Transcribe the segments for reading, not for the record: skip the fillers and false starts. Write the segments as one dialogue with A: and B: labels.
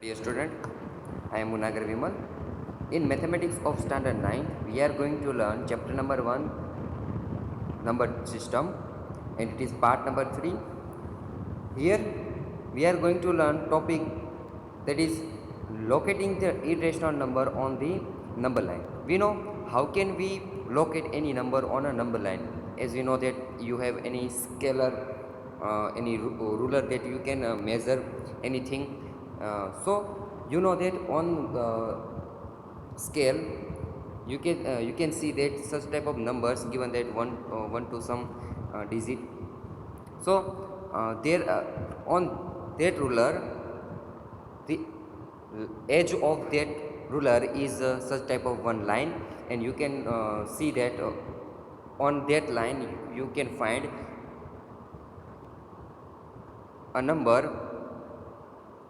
A: Dear student, I am Munagar Vimal. In Mathematics of Standard 9, we are going to learn chapter number 1, number system, and it is part number 3. Here, we are going to learn topic that is locating the irrational number on the number line. We know how can we locate any number on a number line. As we know that you have any scalar, any ruler that you can measure anything. So you know that on the scale you can see that such type of numbers given that one to some digit. So there on that ruler, the edge of that ruler is such type of one line, and you can see that on that line you can find a number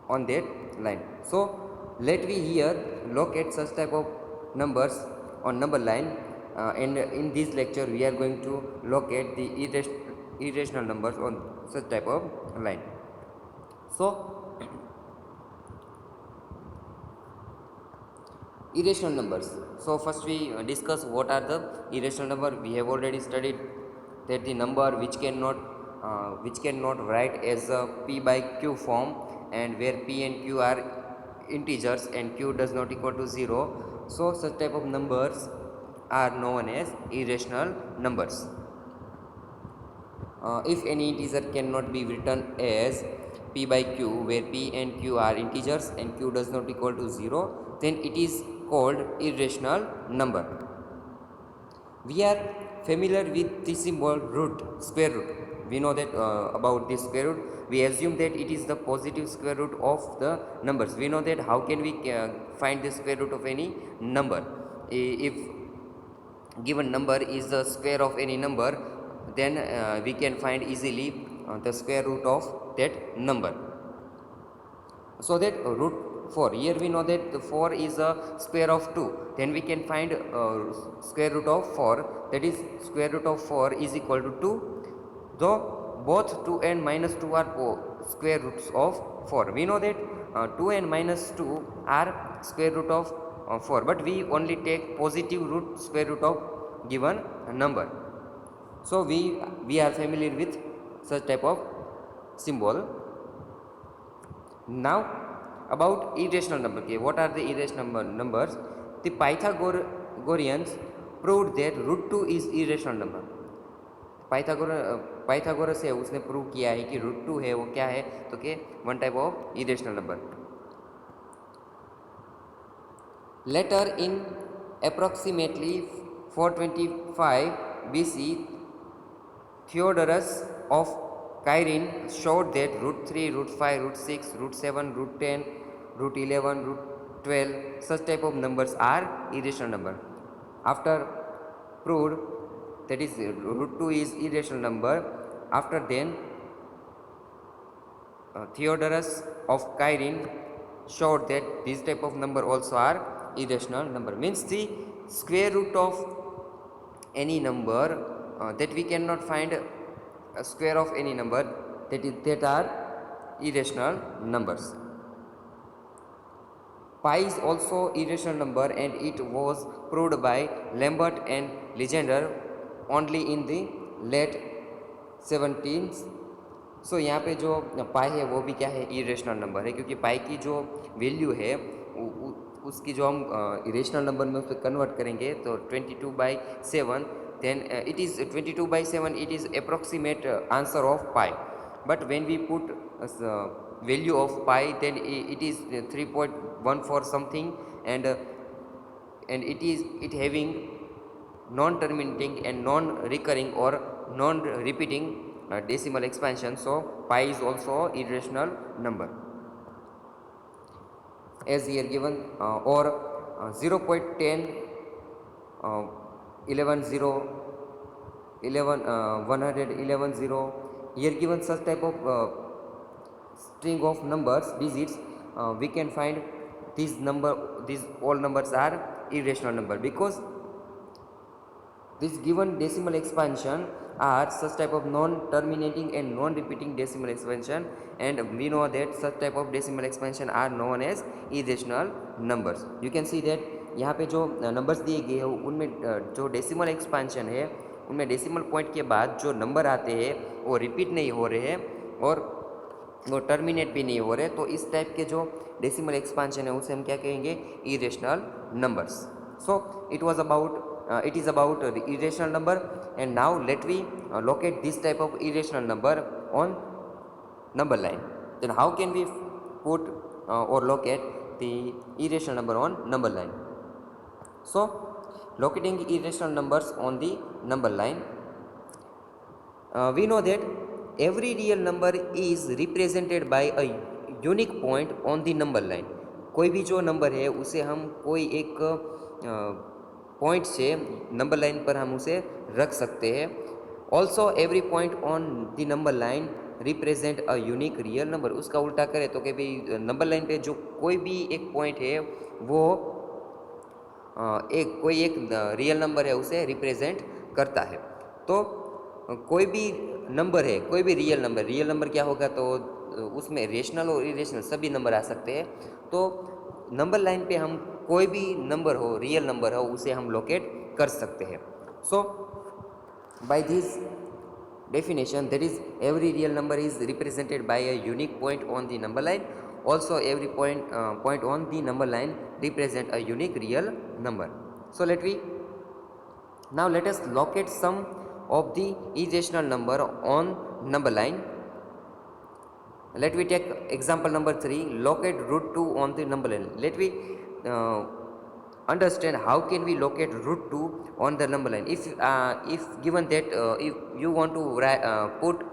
A: on that line. So let we here locate such type of numbers on number line, and in this lecture we are going to locate the irrational numbers on such type of line. So irrational numbers. So first we discuss what are the irrational number. We have already studied that the number which cannot write as a p by q form, and where p and q are integers and q does not equal to 0. So such type of numbers are known as irrational numbers. If any integer cannot be written as p by q, where p and q are integers and q does not equal to 0, then it is called irrational number. We are familiar with the symbol root, square root. We know that about the square root. We assume that it is the positive square root of the numbers. We know that how can we find the square root of any number. If given number is the square of any number, then we can find easily the square root of that number. So that root 4, here we know that the 4 is a square of 2, then we can find square root of 4, that is square root of 4 is equal to 2, though both 2 and minus 2 are square roots of 4. We know that 2 and minus 2 are square root of 4, but we only take positive root square root of given number. So we are familiar with such type of symbol. Now about irrational number. Okay, what are the irrational numbers? The Pythagoreans proved that root 2 is irrational number. Pythagoras है, उसने prove किया है कि root 2 है वो क्या है, तो कि one type of irrational number. Later in approximately 425 BC, Theodorus of Cyrene showed that root 3, root 5, root 6, root 7, root 10, root 11, root 12, such type of numbers are irrational number. After proved that is root 2 is irrational number, after then Theodorus of Cyrene showed that this type of number also are irrational number. Means the square root of any number that we cannot find a square of any number, that are irrational numbers. Pi is also irrational number, and it was proved by Lambert and Legendre only in the late 17th. सो यहाँ पे जो पाई है वो भी क्या है, irrational number है, क्योंकि पाई की जो वैल्यू है उसकी जो हम इरेशनल नंबर में उसको कन्वर्ट करेंगे तो 22/7, then it is 22/7, it is approximate answer of pi, but when we put value of pi, then it is 3.14 something, and it having non-terminating and non-recurring or non-repeating decimal expansion. So pi is also irrational number as here given, or 0.10, 11 0, 11 100, 11 0, here given such type of string of numbers, digits, we can find these all numbers are irrational number, because This given decimal expansion are such type of non-terminating and non-repeating decimal expansion, and we know that such type of decimal expansion are known as irrational numbers. You can see that यहाँ पे जो numbers दिए गए हैं उनमें जो decimal expansion है उनमें डेसिमल पॉइंट के बाद जो नंबर आते हैं वो रिपीट नहीं हो रहे हैं और वो टर्मिनेट भी नहीं हो रहे, तो इस टाइप के जो डेसिमल एक्सपेंशन है उसे हम क्या कहेंगे, irrational numbers. So it is about the irrational number, and now let we locate this type of irrational number on number line. Then how can we put or locate the irrational number on number line? So locating irrational numbers on the number line, we know that every real number is represented by a unique point on the number line. कोई भी जो number है उसे हम कोई एक point से number line पर हम उसे रख सकते हैं. Also every point on the number line represent a unique real number. उसका उल्टा करें तो कि भाई नंबर लाइन पे जो कोई भी एक पॉइंट है वो कोई एक रियल नंबर है उसे रिप्रेजेंट करता है. तो कोई भी नंबर है, कोई भी रियल नंबर क्या होगा, तो उसमें रेशनल और इरेशनल सभी नंबर आ सकते हैं. तो नंबर लाइन पे हम कोई भी नंबर हो, रियल नंबर हो, उसे हम लोकेट कर सकते हैं. So by this definition, that is every real number is represented by a unique point on the number line. Also every point on the number line represent a unique real number. So let us locate some of the irrational number on number line. Let we take example number 3, locate root 2 on the number line. Let we understand how can we locate root 2 on the number line. If given that if you want to put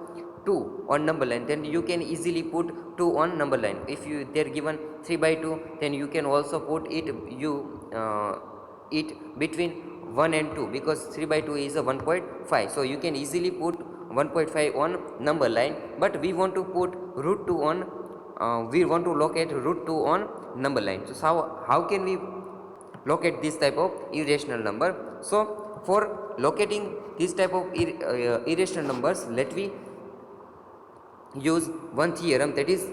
A: 2 on number line, then you can easily put 2 on number line. If you they're given 3 by 2, then you can also put it between 1 and 2, because 3 by 2 is a 1.5. So you can easily put 1.5 on number line, but we want to put root 2 on we want to locate root 2 on number line. So how can we locate this type of irrational number? So for locating this type of irrational numbers, let we use one theorem, that is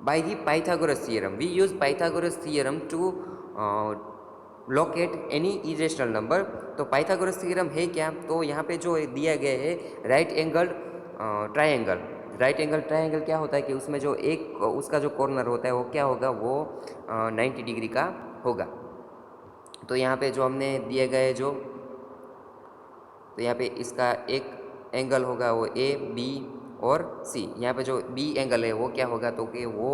A: by the Pythagoras theorem. We use Pythagoras theorem to locate any irrational number. तो Pythagoras theorem है क्या, तो यहाँ पे जो दिया गया है right angle triangle. Right angle triangle क्या होता है कि उसमें जो एक उसका जो कॉर्नर होता है वो क्या होगा, वो 90 डिग्री का होगा. तो यहाँ पे जो हमने दिया गया है जो, तो यहाँ पे इसका एक एंगल होगा वो ए बी और सी. यहाँ पे जो बी एंगल है वो क्या होगा, तो कि वो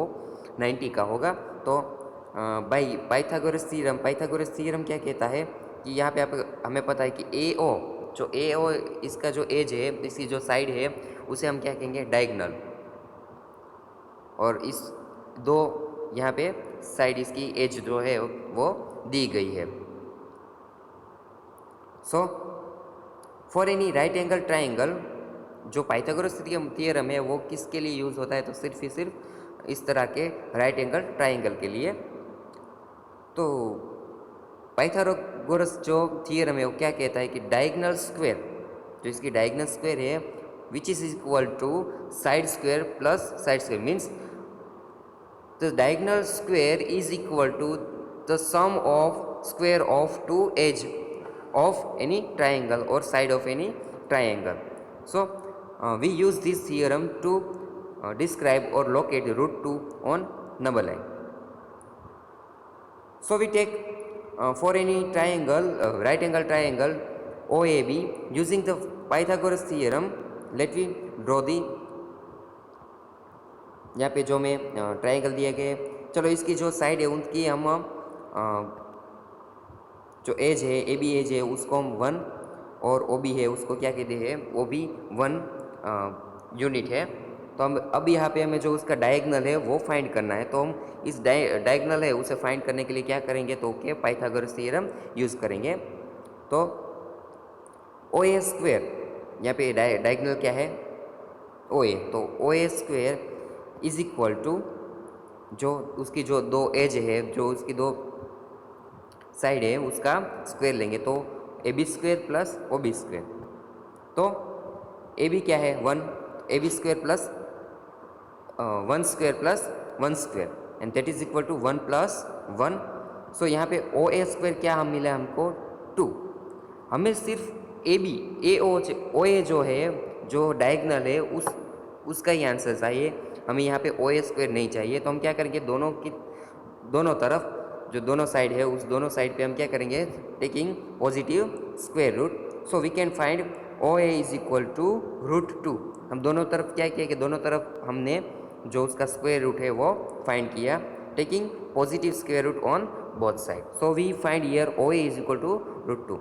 A: 90 का होगा. तो बाई पाइथागोरस थ्योरम क्या कहता है कि यहाँ पे हमें पता है कि ए ओ इसका जो एज है, इसकी जो साइड है उसे हम क्या कहेंगे, डायगोनल. और इस दो यहाँ पे साइड इसकी एज जो है वो दी गई है. So for any right angle triangle, जो पाइथागोरस थ्योरम है वो किसके लिए यूज़ होता है, तो सिर्फ इस तरह के राइट एंगल ट्राइंगल के लिए. तो पाइथागोरस जो थ्योरम है वो क्या कहता है कि डायगोनल स्क्वायर, जो इसकी डायगोनल स्क्वायर है which is equal to side square plus side square, means the diagonal square is equal to the sum of square of two edge of any triangle or side of any triangle. So we use this theorem to describe or locate root 2 on number line. So we take for any triangle, right angle triangle OAB, using the Pythagoras theorem, let me draw the, यहाँ पे जो में triangle दिया गया है. चलो इसकी जो साइड है उनकी हम जो एज है ए बी एज है उसको हम 1 और ओ बी है उसको क्या कहते हैं, ओ बी 1 यूनिट है. तो हम अब यहाँ पे हमें जो उसका डायगोनल है वो फाइंड करना है. तो हम इस डायगोनल है उसे फाइंड करने के लिए क्या करेंगे, तो कि पाइथागोरस थ्योरम यूज़ करेंगे. तो ओ ए स्क्वायर, यहाँ पे डायगोनल क्या है, ओ ए. तो ओ ए स्क्वायर इज इक्वल टू जो उसकी जो दो एज है, जो उसकी दो साइड है उसका स्क्वायर लेंगे, तो A B square plus O B square, तो ए बी क्या है 1, A B square plus 1 square plus 1 square and that is equal to 1 plus 1। So यहाँ पे ओ ए स्क्वायर क्या हम मिला हमको 2। हमें सिर्फ ए बी ओ ए जो है जो डायगनल है उसका ही आंसर चाहिए, हमें यहाँ पे ओ ए स्क्वायर नहीं चाहिए। तो हम क्या करेंगे, दोनों तरफ जो दोनों साइड है उस दोनों साइड पे हम क्या करेंगे, taking positive square root, so we can find O A is equal to √2। हम दोनों तरफ क्या किया कि दोनों तरफ हमने जो उसका स्क्वायर रूट है वो फाइंड किया, taking positive square root on both side, so we find here O A is equal to √2।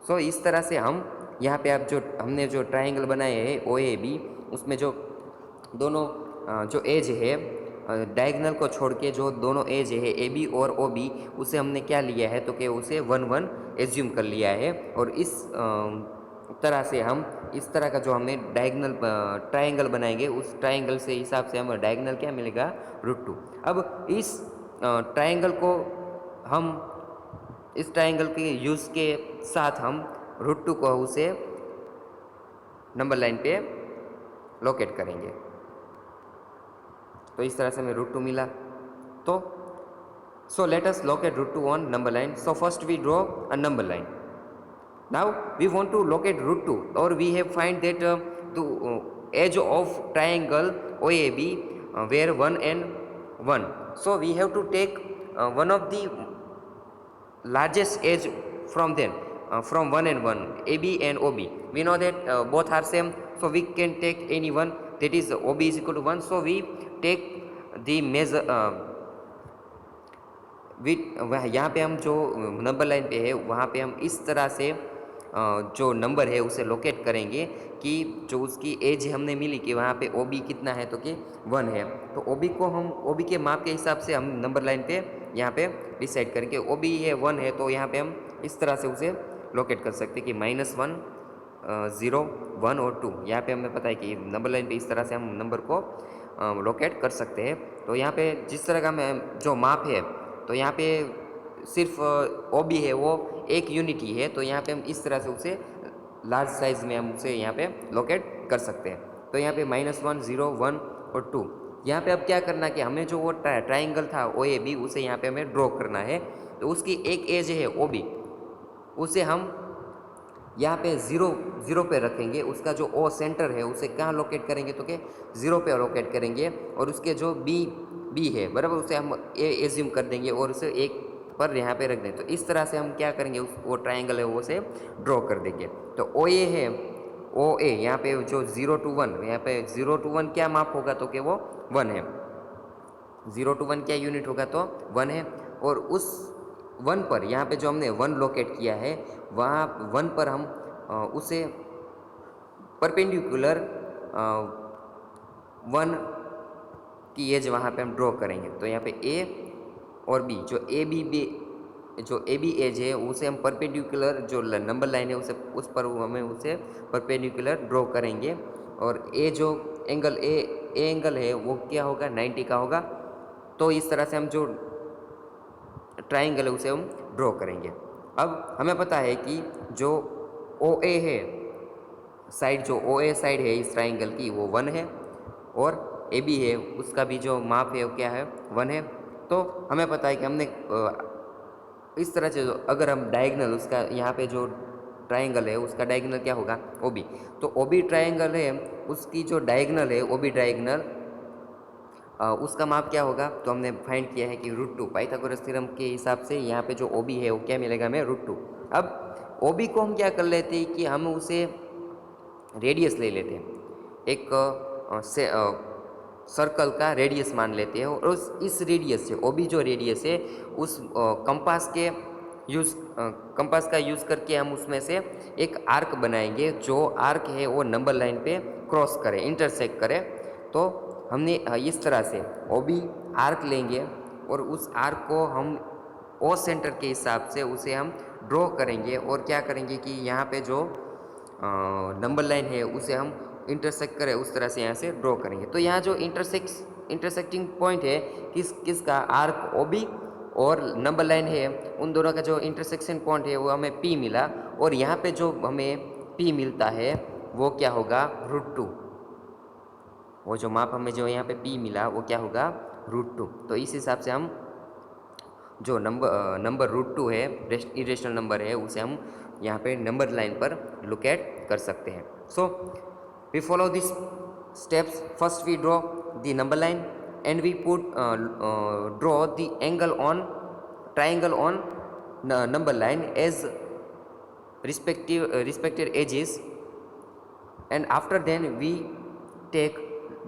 A: So इस तरह से हम यहाँ पे आप जो हमने जो ट्राइंगल बनाए हैं ओ ए बी, उसमें जो दोनों जो एज है डायगनल को छोड़ के जो दोनों एज है ए बी और ओ बी, उसे हमने क्या लिया है तो कि उसे 1 1 एज्यूम कर लिया है। और इस तरह से हम इस तरह का जो हमें डायगनल ट्राइंगल बनाएंगे उस ट्राइंगल से हिसाब से हमें डायगनल क्या मिलेगा √2। अब इस ट्राइंगल को हम इस ट्राइंगल के यूज़ के साथ हम √2 को उसे नंबर लाइन पे लोकेट करेंगे, तो इस तरह से हमें √2 मिला। तो so let us locate √2 on number line. So first we draw a number line. Now we want to locate √2, or we have find that the edge of triangle OAB where 1 and 1. So we have to take one of the largest edge from them, from 1 and 1, AB and OB. We know that both are same, so we can take any one, that is OB is equal to 1. So we take the measure यहाँ पे हम जो number line पे है वहाँ पे हम इस तरह से जो नंबर है उसे लोकेट करेंगे कि जो उसकी एज हमने मिली कि वहाँ पे OB कितना है तो कि 1 है, तो OB को हम OB के माप के हिसाब से हम नंबर लाइन पे यहाँ पे डिसाइड करेंगे। OB है 1 है तो यहाँ पे हम इस तरह से उसे लोकेट कर सकते हैं कि -1 0 1 और 2, यहाँ पे हमें पता है कि नंबर लाइन पे इस तरह से हम नंबर को लोकेट कर सकते हैं। तो यहाँ पे जिस तरह का जो माप है, तो यहाँ पे सिर्फ OB है वो एक यूनिट ही है, तो यहाँ पे हम इस तरह से उसे लार्ज साइज में हम उसे यहाँ पे लोकेट कर सकते हैं। तो यहाँ पे -1 0 1 और 2, यहाँ पे अब क्या करना कि हमें जो वो ट्राइंगल था OAB उसे यहाँ पे हमें ड्रॉ करना है। तो उसकी एक एज है OB, उसे हम यहाँ पे 0 पे रखेंगे, उसका जो O सेंटर है उसे कहाँ लोकेट करेंगे तो कि 0 पे लोकेट करेंगे, और उसके जो B है बराबर उसे हम ए एज्यूम कर देंगे और उसे 1 पर यहाँ पे रख दें। तो इस तरह से हम क्या करेंगे, वो ट्राइंगल है वो से ड्रॉ कर देंगे। तो OA है OA यहाँ पे जो 0 to 1, यहाँ पे 0 to 1 क्या माप होगा तो कि वो 1 है, 0 to 1 क्या यूनिट होगा तो 1 है। और उस 1 पर यहाँ पे जो हमने 1 लोकेट किया है वहाँ 1 पर हम उसे परपेंडिकुलर 1 की एज वहाँ पे हम ड्रॉ करेंगे। तो यहाँ पे A और B जो ए बी एज है उसे हम परपेंडिकुलर जो नंबर लाइन है उसे उस पर हमें उसे परपेंडिकुलर ड्रॉ करेंगे, और ए जो एंगल ए एंगल है वो क्या होगा 90 का होगा। तो इस तरह से हम जो ट्राइंगल है उसे हम ड्रॉ करेंगे। अब हमें पता है कि जो OA है साइड, जो OA साइड है इस ट्राइंगल की वो 1 है, और AB है उसका भी जो माप है वो क्या है 1 है। तो हमें पता है कि हमने इस तरह से अगर हम डायगनल उसका यहाँ पे जो ट्राइंगल है उसका डायगनल क्या होगा OB, तो OB ट्राइंगल है उसकी जो डायगनल है OB डायगनल उसका माप क्या होगा, तो हमने फाइंड किया है कि √2 पाइथागोरस थ्योरम के हिसाब से यहाँ पे जो OB है वो क्या मिलेगा हमें √2। अब OB को हम क्या कर लेते हैं कि हम उसे रेडियस ले लेते हैं, एक सर्कल का रेडियस मान लेते हैं, और इस रेडियस से OB जो रेडियस है उस कंपास का यूज़ करके हम उसमें से एक आर्क बनाएंगे, जो आर्क है वो नंबर लाइन पे क्रॉस करे, इंटरसेक्ट करे। तो हमने इस तरह से OB आर्क लेंगे और उस आर्क को हम O सेंटर के हिसाब से उसे हम ड्रॉ करेंगे, और क्या करेंगे कि यहाँ पे जो नंबर लाइन है उसे हम इंटरसेक्ट करें उस तरह से यहाँ से ड्रॉ करेंगे। तो यहाँ जो इंटरसेक्टिंग पॉइंट है किसका आर्क OB और नंबर लाइन है, उन दोनों का जो इंटरसेक्शन पॉइंट है वो हमें P मिला, और यहाँ पे जो हमें P मिलता है वो क्या होगा, √2। वो जो माप हमें जो यहाँ पे P मिला वो क्या होगा, √2। तो इस हिसाब से हम जो नंबर √2 है, इरेशनल नंबर है, उसे हम यहाँ पे नंबर लाइन पर लोकेट कर सकते हैं। So we follow this steps. First we draw the number line and we put draw the angle on triangle on number line as respected edges, and after then we take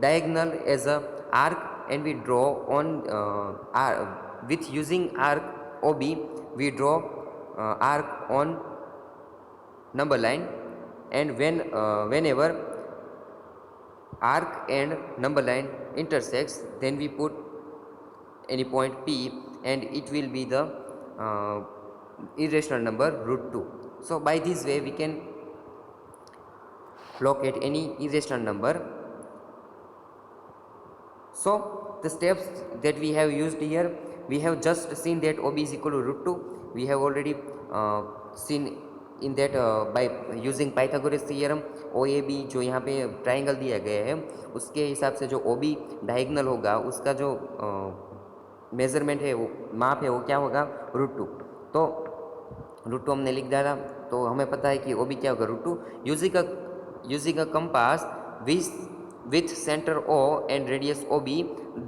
A: diagonal as a arc and we draw on with using arc OB we draw arc on number line, and whenever arc and number line intersects, then we put any point P and it will be the irrational number √2. So by this way we can locate any irrational number. So the steps that we have used here, we have just seen that OB is equal to √2. We have already seen in that by using Pythagoras theorem, OAB जो यहाँ पे triangle दिया गया है उसके हिसाब से जो OB डायगोनल होगा उसका जो मेजरमेंट है, वो माप है, वो क्या होगा, √2। तो √2 हमने लिख डाला, तो हमें पता है कि OB क्या होगा, √2। Using a compass with center O and radius OB,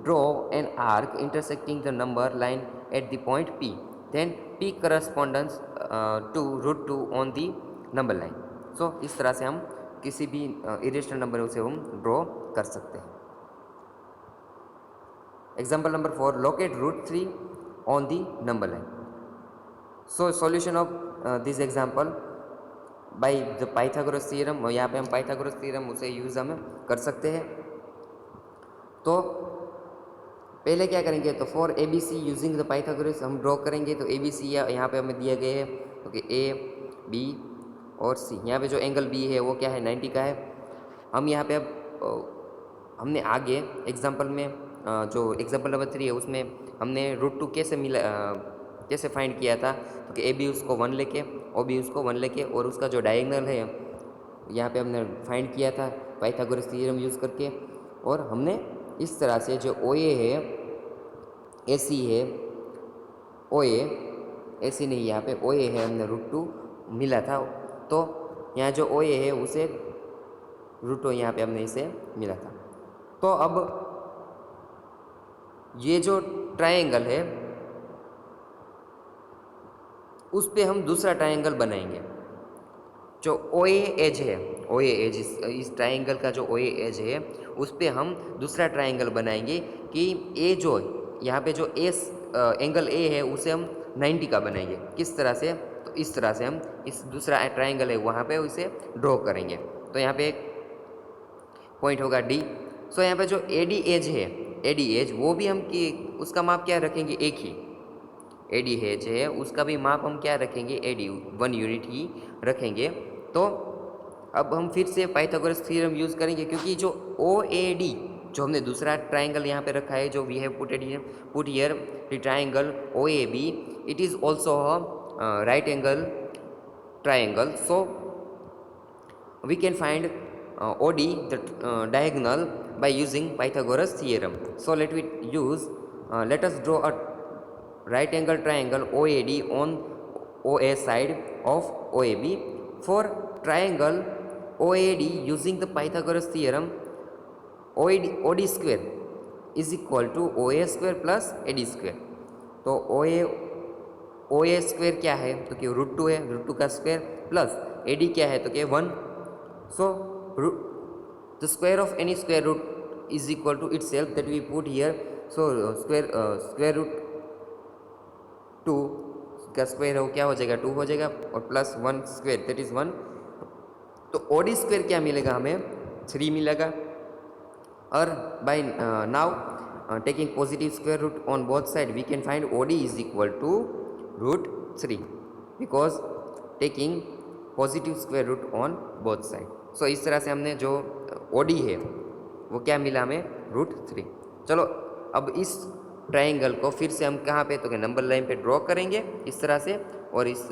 A: draw an arc intersecting the number line at the point P. Then P corresponds to √2 on the number line. So इस तरह से हम किसी भी इरेशनल नंबर उसे हम draw कर सकते हैं। Example number 4, locate √3 on the number line. So solution of this example by the Pythagoras theorem, और यहाँ पे हम Pythagoras theorem उसे यूज़ हम कर सकते हैं। तो पहले क्या करेंगे, तो for ABC using the Pythagoras हम ड्रॉ करेंगे। तो ABC यहाँ पे हमें दिया गया है, ओके, A B और C। यहाँ पे जो एंगल B है वो क्या है, 90 का है। हम यहाँ पे अब हमने आगे एग्जाम्पल में जो एग्जाम्पल नंबर 3 है उसमें हमने √2 कैसे फाइंड किया था, तो कि AB उसको 1 लेके, OB उसको 1 लेके, और उसका जो डायगोनल है यहाँ पे हमने फाइंड किया था पाइथागोरस थ्योरम यूज़ करके। और हमने इस तरह से जो OA है, AC है, OA AC नहीं, यहाँ पे OA है, हमने √2 मिला था। तो यहाँ जो OA है उसे √2 यहाँ पे हमने इसे मिला था। तो अब ये जो ट्रायंगल है उस पे हम दूसरा ट्रायंगल बनाएंगे। जो OA एज है, OA एज इस ट्रायंगल का जो OA एज है उस पे हम दूसरा ट्रायंगल बनाएंगे कि A जो यहाँ पे जो एंगल A है उसे हम 90 का बनाएंगे। किस तरह से, तो इस तरह से हम इस दूसरा ट्रायंगल है वहाँ पे उसे ड्रॉ करेंगे। तो यहाँ पे एक पॉइंट होगा D। सो यहाँ पे जो AD एज है, AD एज वो भी हम कि उसका माप क्या रखेंगे, एक ही AD एज है उसका भी माप हम क्या रखेंगे, AD 1 यूनिट ही रखेंगे। तो अब हम फिर से पाइथागोरस थ्योरम यूज़ करेंगे, क्योंकि जो OAD जो हमने दूसरा ट्रायंगल यहाँ पे रखा है, जो we have put here the triangle OAB, it is also right angle triangle. So we can find OD, the diagonal, by using Pythagoras theorem. So let us draw a right angle triangle OAD on OA side of OAB. For triangle OAD using the Pythagoras theorem, OD square is equal to OA square plus AD square. तो OA square क्या है, तो कि √2 है, √2 का square plus AD क्या है, तो कि 1। So the square of any square root is equal to itself, that we put here. So square root 2 का स्क्वायर है वो क्या हो जाएगा, 2 हो जाएगा, और प्लस 1 स्क्वायर दैट इज़ 1। तो OD स्क्वायर क्या मिलेगा हमें, 3 मिलेगा। और by now taking positive square root on both side, we can find OD is equal to √3 because taking positive square root on both side. So इस तरह से हमने जो OD है वो क्या मिला हमें, √3। चलो अब इस ट्रायंगल को फिर से हम कहाँ पे, तो कि नंबर लाइन पे ड्रॉ करेंगे इस तरह से, और इस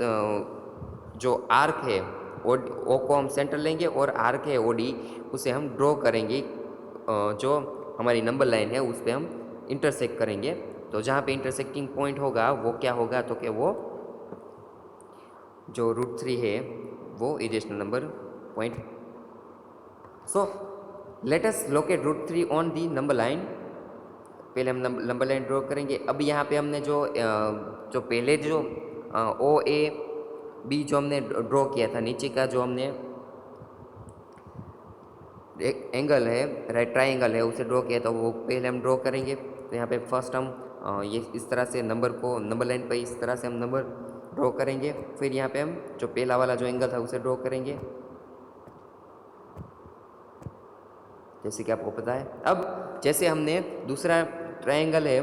A: जो आर्क है ओ को हम सेंटर लेंगे और आर्क है ओडी उसे हम ड्रॉ करेंगे, जो हमारी नंबर लाइन है उस पर हम इंटरसेक्ट करेंगे। तो जहाँ पे इंटरसेक्टिंग पॉइंट होगा वो क्या होगा, तो कि वो जो √3 है वो irrational number point. So let us locate √3 on the number line. पहले हम नंबर लाइन ड्रॉ करेंगे। अब यहाँ पे हमने जो पहले जो ओ ए बी जो हमने ड्रॉ किया था, नीचे का जो हमने एक एंगल है, राइट ट्रायंगल है, उसे ड्रॉ किया था, वो पहले हम ड्रॉ करेंगे। तो यहाँ पे फर्स्ट हम ये इस तरह से नंबर लाइन पर इस तरह से हम नंबर ड्रॉ करेंगे। फिर यहाँ पे हम जो पहला वाला जो एंगल था उसे ड्रॉ करेंगे, जैसे कि आपको पता है। अब जैसे हमने दूसरा ट्रायंगल है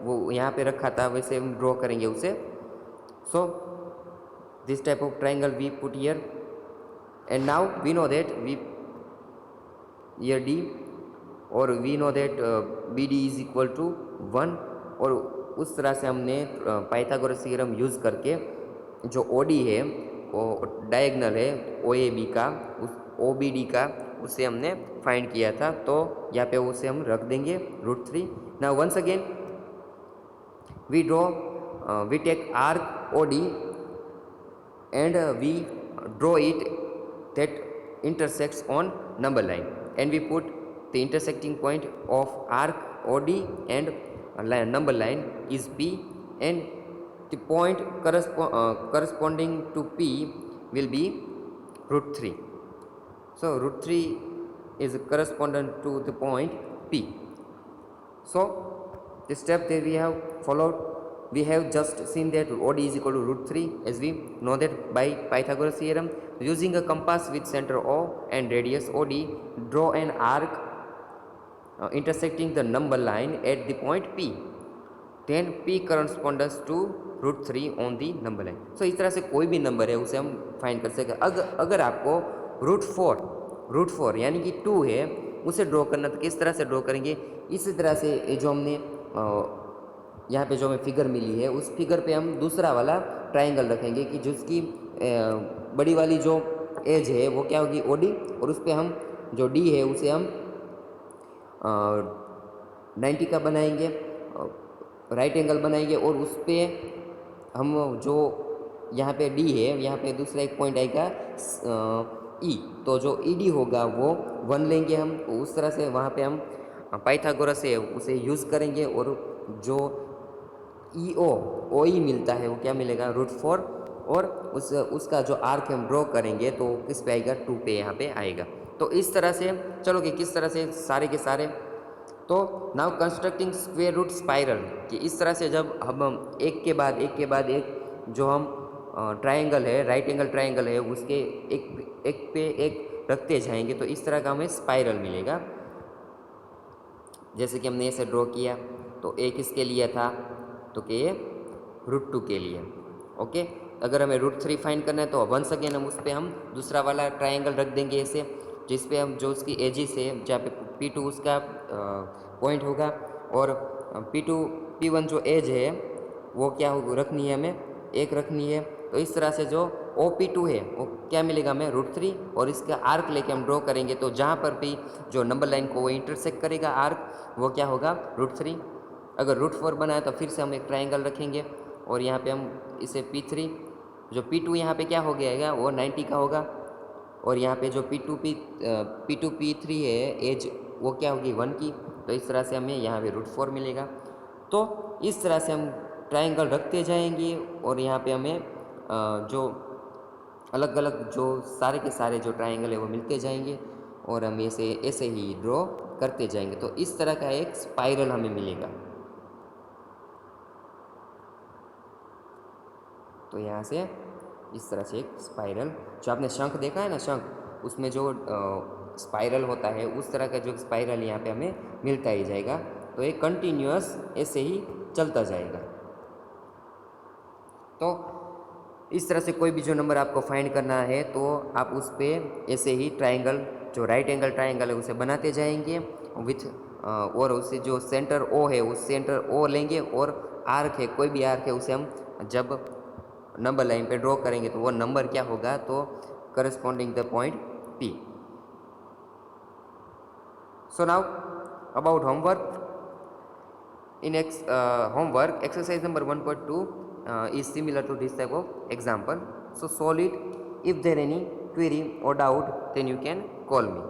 A: वो यहाँ पे रखा था, वैसे हम ड्रॉ करेंगे उसे। So this type of triangle we put here, and now we know that we ये D, और we know that BD is equal to 1, और उस तरह से हमने पाइथागोरस थ्योरम यूज़ करके जो OD है वो डायगनल है OAB का, उस OBD का, उसे हमने फाइंड किया था। तो यहाँ पे उसे हम रख देंगे √3। Now once again we take arc OD and we draw it that intersects on number line, and we put the intersecting point of arc OD and number line is P, and the point corresponding to P will be √3. So √3 is correspondent to the point P. So the step that we have followed, we have just seen that OD is equal to √3, as we know that by Pythagoras theorem. Using a compass with center O and radius OD, draw an arc intersecting the number line at the point P. Then P corresponds to √3 on the number line. So इस तरह से कोई भी number है उसे हम find कर सकते हैं। अगर आपको √4 यानी कि 2 है उसे ड्रॉ करना, तो किस तरह से ड्रॉ करेंगे? इसी तरह से जो हमने यहाँ पे जो हमें फिगर मिली है उस फिगर पे हम दूसरा वाला ट्रायंगल रखेंगे कि जिसकी बड़ी वाली जो एज है वो क्या होगी OD, और उस पर हम जो D है उसे हम 90 का बनाएंगे, राइट एंगल बनाएंगे, और उस पर हम जो यहाँ पे D है यहाँ पे दूसरा एक पॉइंट आएगा E, तो जो ED होगा वो 1 लेंगे हम। उस तरह से वहाँ पे हम पाइथागोरस है उसे यूज़ करेंगे, और जो OE मिलता है वो क्या मिलेगा √4, और उसका जो आर्क हम ड्रॉ करेंगे तो किस पे आएगा 2 पे यहाँ पे आएगा। तो इस तरह से चलोगे किस तरह से सारे के सारे। तो now constructing square root spiral, कि इस तरह से जब हम एक के बाद एक जो हम ट्रायंगल है, राइट एंगल ट्रायंगल है, उसके एक पे एक रखते जाएंगे तो इस तरह का हमें स्पाइरल मिलेगा। जैसे कि हमने इसे ड्रॉ किया, तो एक इसके लिए था, तो कि ये √2 के लिए। ओके, अगर हमें √3 फाइंड करना है तो वंस अगेन हम उस पर हम दूसरा वाला ट्रायंगल रख देंगे ऐसे, जिस पे हम जो उसकी एजिस है, जहाँ पे P2 उसका पॉइंट होगा, और P1 जो एज है वो क्या हो रखनी है, हमें एक रखनी है। तो इस तरह से जो OP2 है वो क्या मिलेगा हमें √3, और इसका आर्क लेके हम ड्रॉ करेंगे, तो जहाँ पर भी जो नंबर लाइन को वो इंटरसेक्ट करेगा आर्क, वो क्या होगा √3। अगर √4 बनाए तो फिर से हम एक ट्रायंगल रखेंगे, और यहाँ पे हम इसे P3, जो P2 यहाँ पे क्या हो गया वो 90 का होगा, और यहाँ पे जो P2 P3 है एज वो क्या होगी 1 की। तो इस तरह से हमें यहाँ पे √4 मिलेगा। तो इस तरह से हम ट्रायंगल रखते जाएंगे, और यहाँ पे हमें जो अलग अलग जो सारे के सारे जो ट्रायंगल है वो मिलते जाएंगे, और हम ऐसे ही ड्रॉ करते जाएंगे। तो इस तरह का एक स्पाइरल हमें मिलेगा। तो यहाँ से इस तरह से एक स्पाइरल, जो आपने शंख देखा है ना, शंख, उसमें जो स्पाइरल होता है उस तरह का जो स्पाइरल यहाँ पे हमें मिलता ही जाएगा। तो ये कंटिन्यूअस ऐसे ही चलता जाएगा। तो इस तरह से कोई भी जो नंबर आपको फाइंड करना है तो आप उस पर ऐसे ही ट्रायंगल, जो राइट एंगल ट्रायंगल है उसे बनाते जाएंगे विथ और उससे जो सेंटर ओ है उस सेंटर ओ लेंगे और आर्क है, कोई भी आर्क है, उसे हम जब नंबर लाइन पे ड्रॉ करेंगे तो वो नंबर क्या होगा, तो corresponding the point P. So now about homework. In homework, exercise number 1.2 is similar to this type of example. So solve it. If there any query or doubt, then you can call me.